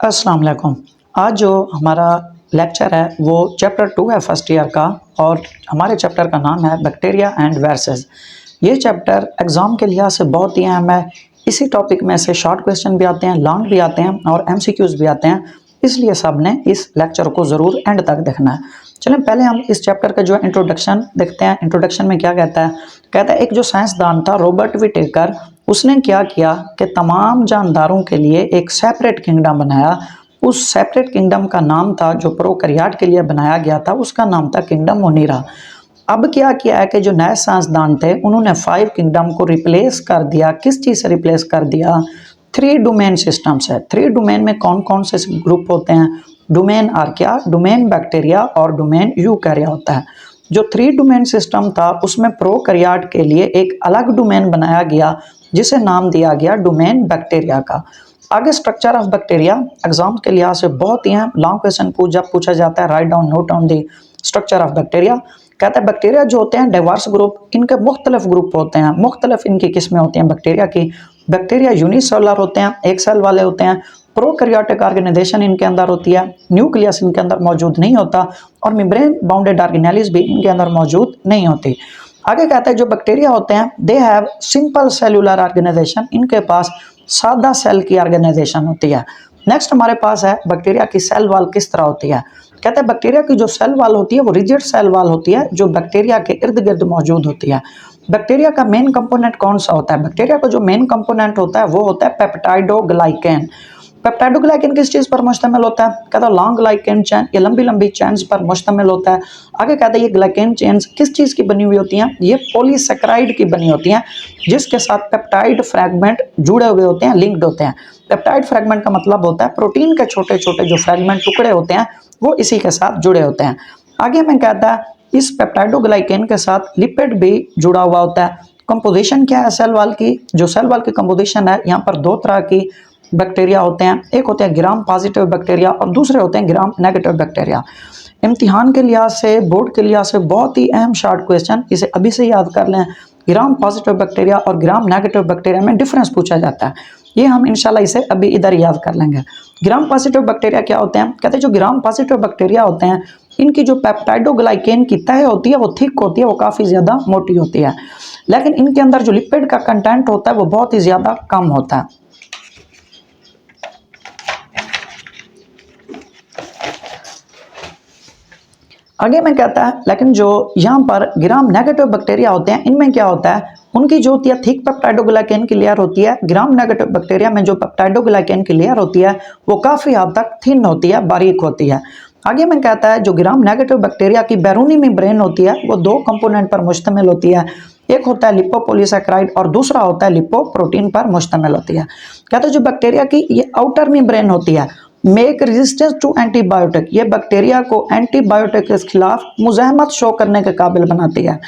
अस्सलाम वालेकुम। आज जो हमारा लेक्चर है वो चैप्टर 2 है फर्स्ट ईयर का और हमारे चैप्टर का नाम है बैक्टीरिया एंड वायरसेस। ये चैप्टर एग्ज़ाम के लिहाज से बहुत ही अहम है। इसी टॉपिक में से शॉर्ट क्वेश्चन भी आते हैं, लॉन्ग भी आते हैं और एमसीक्यूज़ भी आते हैं, इसलिए सब ने इस लेक्चर को ज़रूर एंड तक देखना है। चलें पहले हम इस चैप्टर का जो इंट्रोडक्शन देखते हैं। इंट्रोडक्शन में क्या कहता है? कहता है एक जो साइंसदान था रॉबर्ट विटेकर, उसने क्या किया कि तमाम जानदारों के लिए एक सेपरेट किंगडम बनाया। उस सेपरेट किंगडम का नाम था, जो प्रोकैरियोट के लिए बनाया गया था, उसका नाम था किंगडम मोनीरा। अब क्या किया है कि जो नए साइंसदान थे उन्होंने 5 किंगडम को रिप्लेस कर दिया। किस चीज़ से रिप्लेस कर दिया? 3 डोमेन सिस्टम से। 3 डोमेन में कौन कौन से ग्रुप होते हैं? डोमेन आर्किया, डोमेन बैक्टीरिया और डोमेन यूकैरिया होता है। जो 3 डोमेन सिस्टम था उसमें प्रोकैरियोट के लिए एक अलग डोमेन बनाया गया जिसे नाम दिया गया डोमेन बैक्टीरिया का। आगे स्ट्रक्चर ऑफ बैक्टीरिया एग्जाम के लिहाज से बहुत ही लॉन्ग क्वेश्चन जब पूछा जाता है, write down note down the structure of bacteria. कहता है बैक्टीरिया जो होते हैं डाइवर्स ग्रुप, इनके मुख्तलिफ ग्रुप होते हैं, मुख्तलिफ इनकी किस्में होती हैं बैक्टीरिया की। बैक्टीरिया यूनिसेलुलर होते हैं, एक सेल वाले होते हैं। प्रोकैरियोटिक ऑर्गेनाइजेशन इनके अंदर होती है, न्यूक्लियस इनके अंदर मौजूद नहीं होता और मेम्ब्रेन बाउंडेड ऑर्गेनेलिस भी इनके अंदर मौजूद नहीं होती। आगे कहता है जो बैक्टीरिया होते हैं they have simple cellular organization, इनके पास सादा सेल की ऑर्गेनाइजेशन होती है। नेक्स्ट हमारे पास है बैक्टीरिया की सेल वॉल किस तरह होती है। कहते हैं बैक्टीरिया की जो सेल वॉल होती है वो रिजिड सेल वॉल होती है, जो बैक्टीरिया के इर्द गिर्द मौजूद होती है। बैक्टीरिया का मेन कंपोनेंट कौन सा होता है? बैक्टीरिया का जो मेन कंपोनेंट होता है वो होता है पेप्टाइडोग्लाइकेन। पेप्टाइडोग्लाइकेन किस चीज़ पर मुश्तमिल होता है? कहता है लॉन्ग ग्लाइकेन चेन, ये लंबी लंबी चेन्स पर मुश्तमिल होता है। आगे कहता है ये ग्लाइकेन चेन्स किस चीज़ की बनी हुई होती हैं? ये पॉलीसेकेराइड की बनी होती हैं, जिसके साथ पेप्टाइड फ्रैगमेंट जुड़े हुए होते हैं, लिंक्ड होते हैं। पेप्टाइड फ्रैगमेंट का मतलब होता है प्रोटीन के छोटे छोटे जो फ्रैगमेंट टुकड़े होते हैं वो इसी के साथ जुड़े होते हैं। आगे में कहता है इस पेप्टाइडोग्लाइकेन के साथ लिपिड भी जुड़ा हुआ होता है। कंपोजिशन क्या है सेल वॉल की? जो सेल वॉल की कंपोजिशन है, यहाँ पर 2 तरह की बैक्टीरिया होते हैं। एक होते हैं ग्राम पॉजिटिव बैक्टीरिया और दूसरे होते हैं ग्राम नेगेटिव बैक्टीरिया। इम्तिहान के लिहाज से, बोर्ड के लिहाज से बहुत ही अहम शॉर्ट क्वेश्चन, इसे अभी से याद कर लें। ग्राम पॉजिटिव बैक्टीरिया और ग्राम नेगेटिव बैक्टीरिया में डिफरेंस पूछा जाता है, ये हम इंशाल्लाह इसे अभी इधर याद कर लेंगे। ग्राम पॉजिटिव बैक्टीरिया क्या होते हैं? कहते हैं जो ग्राम पॉजिटिव बैक्टीरिया होते हैं इनकी जो पेप्टाइडोग्लाइकेन की तह होती है वो थिक होती है, वो काफ़ी ज़्यादा मोटी होती है, लेकिन इनके अंदर जो लिपिड का कंटेंट होता है वो बहुत ही ज़्यादा कम होता है। आगे में कहता है लेकिन जो यहाँ पर ग्राम नेगेटिव बैक्टीरिया होते हैं इनमें क्या होता है, उनकी जो होती है थिक पेप्टाइडोग्लाइकेन की लेयर होती है। ग्राम नेगेटिव बैक्टीरिया में जो पेप्टाइडोग्लाइकेन की लेयर होती है वो काफ़ी हद तक थिन होती है, बारीक होती है। आगे में कहता है जो ग्राम नेगेटिव बैक्टीरिया की बैरूनी मेम्ब्रेन होती है वो 2 कंपोनेंट पर मुश्तमिल होती है। एक होता है लिपोपॉलीसेकेराइड और दूसरा होता है लिपोप्रोटीन पर मुश्तमिल होती है। कहते हैं जो बैक्टीरिया की ये आउटर मेम्ब्रेन होती है मेक रेजिस्टेंस टू एंटीबायोटिक, ये बैक्टीरिया को एंटीबायोटिक के खिलाफ मुज़ाहमत शो करने के काबिल बनाती है,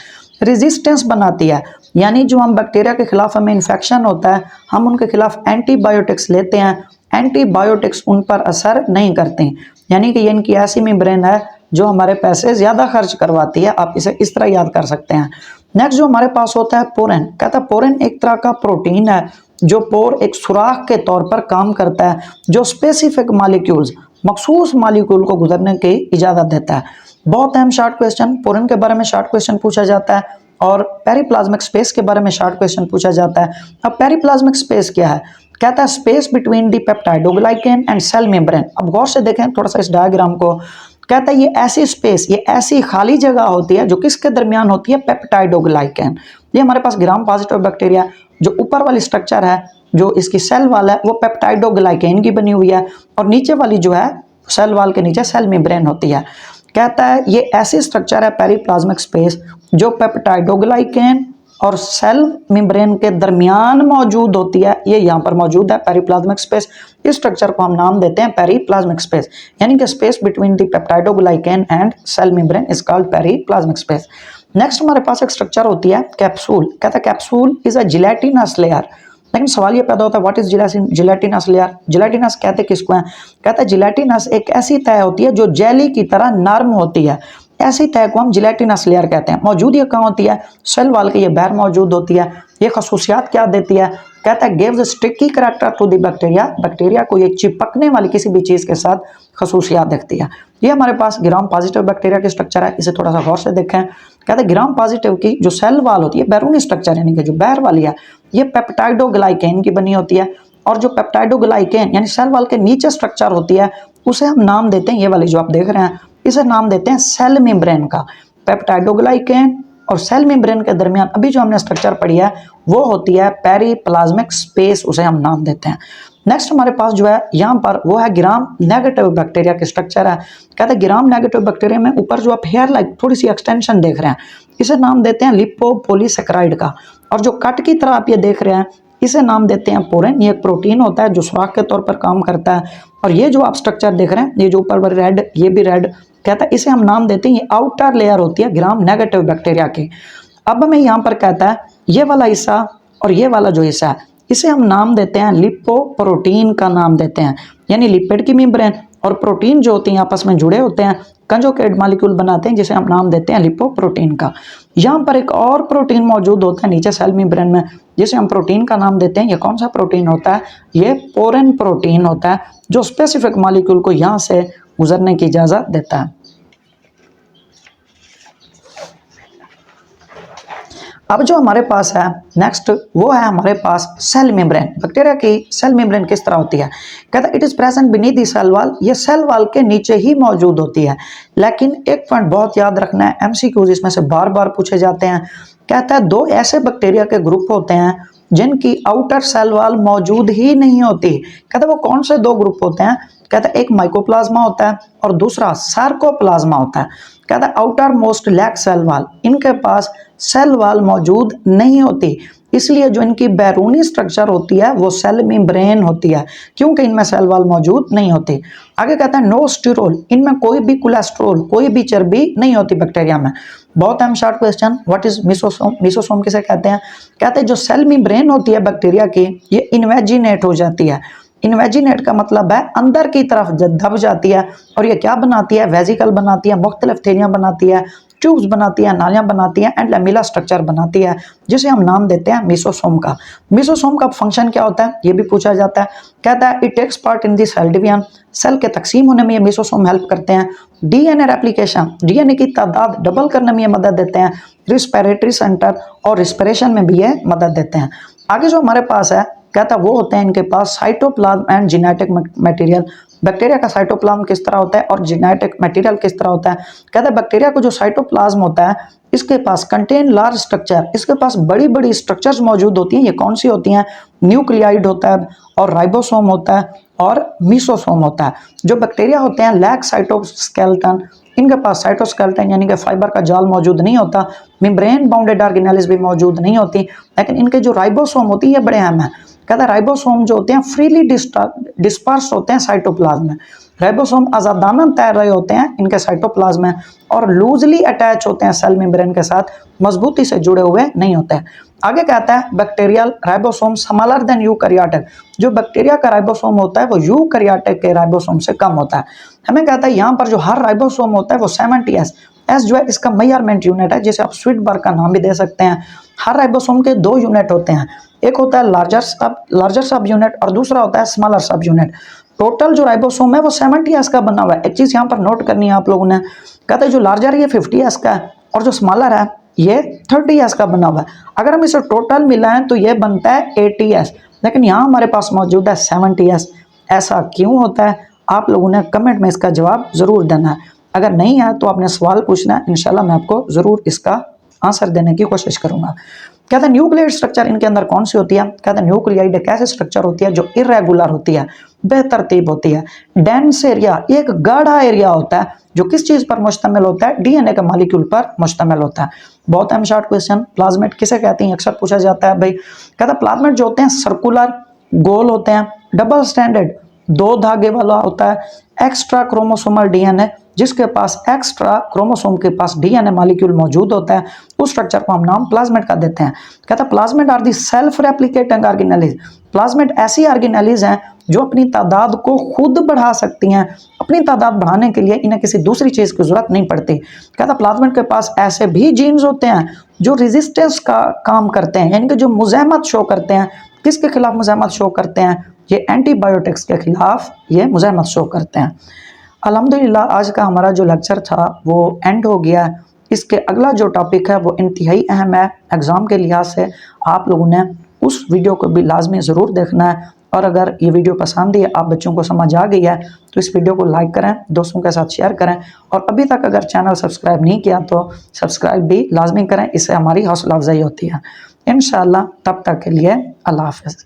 रेजिस्टेंस बनाती है। यानी जो हम बैक्टीरिया के खिलाफ हमें इन्फेक्शन होता है, हम उनके खिलाफ एंटीबायोटिक्स लेते हैं, एंटीबायोटिक्स उन पर असर नहीं करते। यानी कि ये इनकी ऐसी मेम्ब्रेन है जो हमारे पैसे ज़्यादा खर्च करवाती है, आप इसे इस तरह याद कर सकते हैं। नेक्स्ट जो हमारे पास होता है पोरेन। कहता है पोरेन एक तरह का प्रोटीन है जो पोर एक सुराख के तौर पर काम करता है, जो स्पेसिफिक मॉलिक्यूल्स, मखसूस मॉलिक्यूल को गुजरने की इजाज़त देता है। बहुत अहम शॉर्ट क्वेश्चन, पोरेन के बारे में शॉर्ट क्वेश्चन पूछा जाता है और पेरिप्लाज्मिक स्पेस के बारे में शॉर्ट क्वेश्चन पूछा जाता है। अब पेरिप्लाज्मिक स्पेस क्या है? कहता है space between the peptidoglycan and cell membrane. अब गौर से देखें थोड़ा सा इस डायग्राम को। कहता है ये ऐसी स्पेस, ये ऐसी खाली जगह होती है जो किसके दरमियान होती है? पेप्टाइडोग्लाइकेन। ये हमारे पास ग्राम पॉजिटिव बैक्टीरिया, जो ऊपर वाली स्ट्रक्चर है जो इसकी सेल वाल है वो पेप्टाइडोग्लाइकेन की बनी हुई है और नीचे वाली जो है सेल वाल के नीचे सेल मेम्ब्रेन होती है। कहता है ये ऐसी स्ट्रक्चर है पेरिप्लाज्मिक स्पेस जो पेप्टाइडोग्लाइकेन और सेल मेम्ब्रेन के दरमियान मौजूद होती है। ये यहाँ पर मौजूद है पेरिप्लाज्मिक स्पेस। इस स्ट्रक्चर को हम नाम देते हैं पेरिप्लाज्मिक स्पेस, यानी कि space between the peptidoglycan and cell membrane is called periplasmic space. Next हमारे पास एक स्ट्रक्चर होती है कैप्सूल। कहता है capsule is a gelatinous layer. लेकिन सवाल ये पैदा होता है what is gelatinous layer? Gelatinous कहते किसको हैं? कहता है जिलेटिनस एक ऐसी तह होती है जो जेली की तरह नरम होती है, ऐसी तह को हम जिलेटिनस लेयर कहते हैं। मौजूद ये कहाँ होती है? सेल वाल के ये बाहर मौजूद होती है। ये खसूसियात क्या देती है? कहता है gives sticky character to the bacteria, bacteria को ये चिपकने वाली किसी भी चीज़ के साथ खसूसियात दिखती है। ये हमारे पास ग्राम पॉजिटिव बैक्टीरिया की स्ट्रक्चर है, इसे थोड़ा सा गौर से देखें। कहते हैं ग्राम पॉजिटिव की जो सेल वाल होती है बैरूनी स्ट्रक्चर यानी कि जो बैर वाली है, ये पेप्टाइडोग्लाइकेन की बनी होती है, और जो पेप्टाइडोग्लाइकेन यानी सेल वाल के नीचे स्ट्रक्चर होती है उसे हम नाम देते हैं, ये वाली जो आप देख रहे हैं इसे नाम देते हैं सेल मेम्ब्रेन का। पेप्टाइडोग्लाइकेन और सेल मेम्ब्रेन के दरमियान अभी जो हमने स्ट्रक्चर पढ़ी है वो होती है पेरीप्लाज्मिक स्पेस, उसे हम नाम देते हैं। नेक्स्ट हमारे पास जो है यहाँ पर वो है ग्राम नेगेटिव बैक्टीरिया की स्ट्रक्चर है। कहते हैं ग्राम नेगेटिव बैक्टीरिया में ऊपर जो आप हेयर लाइक थोड़ी सी एक्सटेंशन देख रहे हैं इसे नाम देते हैं लिपोपोलीसेकेराइड का, और जो कट की तरह आप ये देख रहे हैं इसे नाम देते हैं पोरेन। ये एक प्रोटीन होता है जो सुराख के तौर पर काम करता है, और ये जो आप स्ट्रक्चर देख रहे हैं ये जो ऊपर रेड, ये भी रेड, कहता है इसे हम नाम देते हैं, ये आउटर लेयर होती है ग्राम नेगेटिव बैक्टीरिया की। अब हमें यहाँ पर कहता है ये वाला हिस्सा और ये वाला जो हिस्सा है इसे हम नाम देते हैं लिपोप्रोटीन का नाम देते हैं, यानी लिपिड की मेम्ब्रेन और प्रोटीन जो होती हैं आपस में जुड़े होते हैं, कंजुगेट मॉलिक्यूल बनाते हैं जिसे हम नाम देते हैं लिपोप्रोटीन का। यहाँ पर एक और प्रोटीन मौजूद होता है नीचे सेल मेम्ब्रेन में जिसे हम प्रोटीन का नाम देते हैं। ये कौन सा प्रोटीन होता है? ये पोरेन प्रोटीन होता है जो स्पेसिफिक मॉलिक्यूल को यहाँ से गुजरने की इजाज़त देता है। अब जो हमारे पास है नेक्स्ट वो है हमारे पास सेल मेम्ब्रेन। बैक्टीरिया की सेल मेम्ब्रेन किस तरह होती है? कहता है it is present beneath the cell wall, ये सेल वॉल के नीचे ही मौजूद होती है। लेकिन एक पॉइंट बहुत याद रखना है, एमसीक्यूज इसमें से बार बार पूछे जाते हैं। कहता है दो ऐसे बैक्टीरिया के ग्रुप होते हैं जिनकी आउटर सेल वॉल मौजूद ही नहीं होती। कहता है वो कौन से दो ग्रुप होते हैं? कहता है एक माइकोप्लाज्मा होता है और दूसरा सार्कोप्लाज्मा होता है। कहता है outermost layer cell wall, इनके पास सेल वॉल मौजूद नहीं होती, इसलिए जो इनकी बैरूनी स्ट्रक्चर होती है वो सेल मेम्ब्रेन होती है, क्योंकि इनमें सेल वॉल मौजूद नहीं होती। आगे कहता है नो स्टीरोल, इनमें कोई भी कोलेस्ट्रोल, कोई भी चर्बी नहीं होती बैक्टीरिया में। बहुत अहम short question, what is mesosome? Mesosome किसे कहते हैं? कहते हैं जो सेल मेम्ब्रेन होती है बैक्टीरिया की ये इन्वेजिनेट हो जाती है। इन्वेजिनेट का मतलब है अंदर की तरफ दब जाती है, और ये क्या बनाती है? वेजिकल बनाती है, मुख्तलिफ थैलियाँ बनाती है, ट्यूब्स बनाती है, नालियाँ बनाती है एंड लैमेला स्ट्रक्चर बनाती है जिसे हम नाम देते हैं मिसोसोम का। मिसोसोम का फंक्शन क्या होता है ये भी पूछा जाता है। कहता है it takes part in the cell division, cell के तकसीम होने में ये मिसोसोम हेल्प करते हैं। डीएनए रेप्लिकेशन, डीएनए की तादाद डबल करने में ये मदद देते हैं। रिस्पिरेटरी सेंटर और रिस्पिरेशन में भी ये मदद देते हैं। आगे जो हमारे पास है कहता वो होते हैं इनके पास cytoplasm and genetic material. Bacteria का साइटोप्लाज्म किस तरह होता है और जेनेटिक मटेरियल किस तरह होता है? कहता है बैक्टीरिया को जो साइटोप्लाज्म होता है इसके पास कंटेन लार्ज स्ट्रक्चर, इसके पास बड़ी बड़ी स्ट्रक्चर्स मौजूद होती हैं। ये कौन सी होती हैं? न्यूक्लियाइड होता है और राइबोसोम होता है और मिसोसोम होता है। जो बैक्टीरिया होते हैं लैक साइटोस्केलेटन, इनके पास साइटोस्केलेटन यानी कि फाइबर का जाल मौजूद नहीं होता। मेम्ब्रेन बाउंडेड ऑर्गेनेल्स भी मौजूद नहीं होती, लेकिन इनके जो राइबोसोम होती है बड़े अहम है। कहता है राइबोसोम जो होते हैं फ्रीली डिस्पर्स होते हैं साइटोप्लाज्म में। राइबोसोम आजादाना तैर रहे होते हैं इनके साइटोप्लाज्म में और लूजली अटैच होते हैं सेल मेम्ब्रेन के साथ, मजबूती से जुड़े हुए नहीं होते हैं। आगे कहता है bacterial ribosome smaller than eukaryotic, जो बैक्टीरिया का राइबोसोम होता है वो यूकैरियोटिक के राइबोसोम से कम होता है। हमें कहता है यहाँ पर जो हर राइबोसोम होता है वो 70S, एस जो है इसका मेजरमेंट यूनिट है, जिसे आप स्वीटबर्ग का नाम भी दे सकते हैं। हर राइबोसोम के दो यूनिट होते हैं, एक होता है लार्जर सब यूनिट और दूसरा होता है स्मॉलर सब यूनिट। टोटल जो राइबोसोम है वो 70S का बना हुआ है। एक चीज़ यहाँ पर नोट करनी है आप लोगों ने, कहते हैं जो लार्जर है ये 50S का है और जो स्मॉलर है ये 30S का बना हुआ है। अगर हम इसे टोटल मिलाएं तो ये बनता है 80S, लेकिन यहाँ हमारे पास मौजूद है 70S। ऐसा क्यों होता है? आप लोगों ने कमेंट में इसका जवाब ज़रूर देना है। अगर नहीं है तो आपने सवाल पूछना है, इंशाल्लाह मैं आपको ज़रूर इसका आंसर देने की कोशिश करूँगा। कहते हैं न्यूक्लियाइड स्ट्रक्चर इनके अंदर कौन सी होती है? कहते हैं न्यूक्लियाइड एक ऐसी स्ट्रक्चर होती है जो इरेगुलर होती है, बेतरतीब होती है। डेंस एरिया, एक गाढ़ा एरिया होता है जो किस चीज़ पर मुश्तमिल होता है? डीएनए के मॉलिक्यूल पर मुश्तमिल होता है। बहुत अहम शॉर्ट क्वेश्चन, प्लाज्मेट किसे कहते हैं? अक्सर पूछा जाता है भाई। कहता है प्लाज्मेट जो होते हैं सर्कुलर गोल होते हैं, डबल स्टैंडर्ड 2 धागे वाला होता है, एक्स्ट्रा क्रोमोसोमल डीएनए, जिसके पास एक्स्ट्रा क्रोमोसोम के पास डीएनए मॉलिक्यूल मौजूद होता है, उस स्ट्रक्चर को हम नाम प्लाज्मेट का देते हैं। कहता है plasmids are the self replicating organelles, plasmids ऐसी ऑर्गेनेलिज हैं जो अपनी तादाद को खुद बढ़ा सकती हैं। अपनी तादाद बढ़ाने के लिए इन्हें किसी दूसरी चीज़ की जरूरत नहीं पड़ती। कहता है प्लाज्मेट के पास ऐसे भी जीन्स होते हैं जो रेजिस्टेंस का काम करते हैं, यानी कि जो मुज़ाहमत शो करते हैं किसके खिलाफ मुज़ाहमत शो करते हैं? ये एंटीबायोटिक्स के खिलाफ ये मुज़ाहमत शो करते हैं। अल्हम्दुलिल्लाह आज का हमारा जो लेक्चर था वो एंड हो गया है। इसके अगला जो टॉपिक है वो इंतहाई अहम है एग्ज़ाम के लिहाज से। आप लोगों ने उस वीडियो को भी लाजमी ज़रूर देखना है, और अगर ये वीडियो पसंद है, आप बच्चों को समझ आ गई है, तो इस वीडियो को लाइक करें, दोस्तों के साथ शेयर करें, और अभी तक अगर चैनल सब्सक्राइब नहीं किया तो सब्सक्राइब भी लाजमी करें, इससे हमारी हौसला अफजाई होती है। इंशाअल्लाह तब तक के लिए अल्लाह हाफ़िज़।